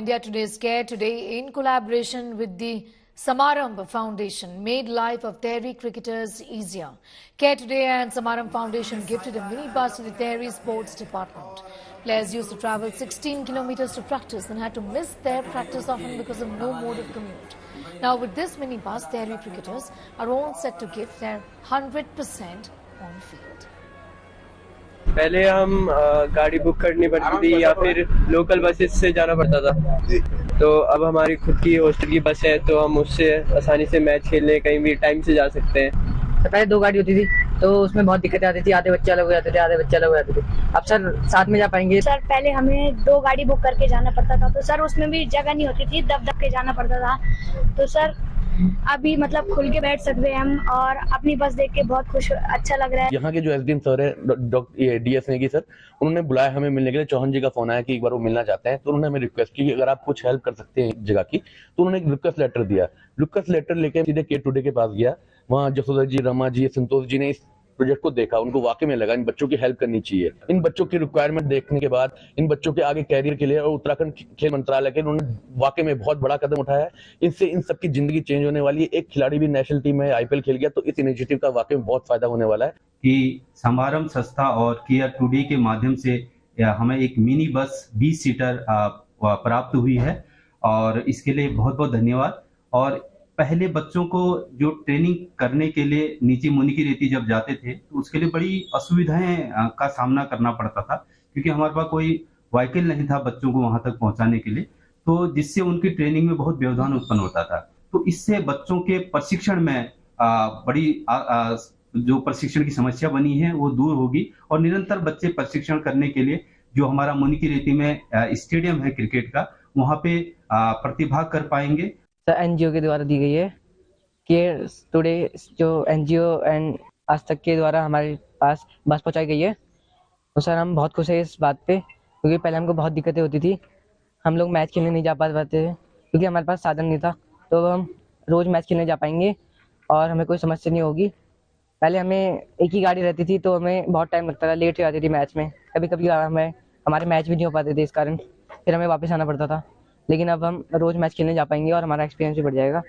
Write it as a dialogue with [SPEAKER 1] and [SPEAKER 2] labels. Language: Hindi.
[SPEAKER 1] India Today's Care Today, in collaboration with the Samarambh Foundation, made life of Tehri cricketers easier. Care Today and Samarambh Foundation gifted a mini bus to the Tehri Sports Department. Players used to travel 16 kilometers to practice and had to miss their practice often because of no mode of commute. Now with this mini bus, Tehri cricketers are all set to give their 100% on field.
[SPEAKER 2] पहले हम गाड़ी बुक करनी पड़ती थी या फिर लोकल बसेस से जाना पड़ता था, तो अब हमारी खुद की हॉस्टल की बस है तो हम उससे आसानी से मैच खेलने कहीं भी टाइम से जा सकते हैं।
[SPEAKER 3] पहले 2 गाड़ी होती थी तो उसमें बहुत दिक्कतें आती थी, आधे बच्चे अलग हो जाते थे, आधे बच्चे अलग हो जाते थे। अब सर साथ में जा पाएंगे।
[SPEAKER 4] सर पहले हमें 2 गाड़ी बुक करके जाना पड़ता था, तो सर उसमें भी जगह नहीं होती थी, दब के जाना पड़ता था। तो सर अभी मतलब खुल के बैठ सकते हैं हम और अपनी बस देख के बहुत खुश, अच्छा लग रहा है।
[SPEAKER 5] यहाँ के जो एसडीएम सर है डीएस नेगी सर, उन्होंने बुलाया हमें मिलने के लिए। चौहान जी का फोन आया कि एक बार वो मिलना चाहते हैं, तो उन्होंने हमें रिक्वेस्ट की कि अगर आप कुछ हेल्प कर सकते हैं जगह की, तो उन्होंने एक रिक्वेस्ट लेटर दिया। रिक्वेस्ट लेटर लेके सीधे केयर टुडे के पास गया। वहाँ जसोदा जी, रमा जी, संतोष जी ने इस प्रोजेक्ट को देखा, उनको वाकई में लगा इन बच्चों की हेल्प करनी चाहिए। इन बच्चों की रिक्वायरमेंट देखने के बाद इन बच्चों के आगे कैरियर के लिए और उत्तराखंड खेल मंत्रालय के उन्होंने वाकई में बहुत बड़ा कदम उठाया है। इससे इन सबकी जिंदगी चेंज होने वाली है। एक खिलाड़ी भी नेशनल टीम में आईपीएल खेल गया, तो इस इनिशिएटिव का वाकई में बहुत फायदा होने वाला है।
[SPEAKER 6] कि समारंभ संस्था और केयर टुडे के माध्यम से हमें एक मिनी बस 20 सीटर प्राप्त हुई है और इसके लिए बहुत बहुत धन्यवाद। और पहले बच्चों को जो ट्रेनिंग करने के लिए नीचे मुनिकी रेती जब जाते थे तो उसके लिए बड़ी असुविधाएं का सामना करना पड़ता था, क्योंकि हमारे पास कोई व्हीकल नहीं था बच्चों को वहां तक पहुंचाने के लिए, तो जिससे उनकी ट्रेनिंग में बहुत व्यवधान उत्पन्न होता था। तो इससे बच्चों के प्रशिक्षण में बड़ी जो प्रशिक्षण की समस्या बनी है वो दूर होगी और निरंतर बच्चे प्रशिक्षण करने के लिए जो हमारा मुनिकी रेती में स्टेडियम है क्रिकेट का, वहां पे प्रतिभाग कर पाएंगे।
[SPEAKER 3] एनजीओ के द्वारा दी गई है। केयर टुडे जो एनजीओ एंड आज तक के द्वारा हमारे पास बस पहुंचाई गई है, तो सर हम बहुत खुश हैं इस बात पे, क्योंकि पहले हमको बहुत दिक्कतें होती थी। हम लोग मैच खेलने नहीं जा पाते थे क्योंकि हमारे पास साधन नहीं था, तो हम रोज़ मैच खेलने जा पाएंगे और हमें कोई समस्या नहीं होगी। पहले हमें एक ही गाड़ी रहती थी तो हमें बहुत टाइम लगता था, लेट हो जाती थी मैच में, कभी कभी हमारे मैच भी नहीं हो पाते थे, इस कारण फिर हमें वापस आना पड़ता था। लेकिन अब हम रोज़ मैच खेलने जा पाएंगे और हमारा एक्सपीरियंस भी बढ़ जाएगा।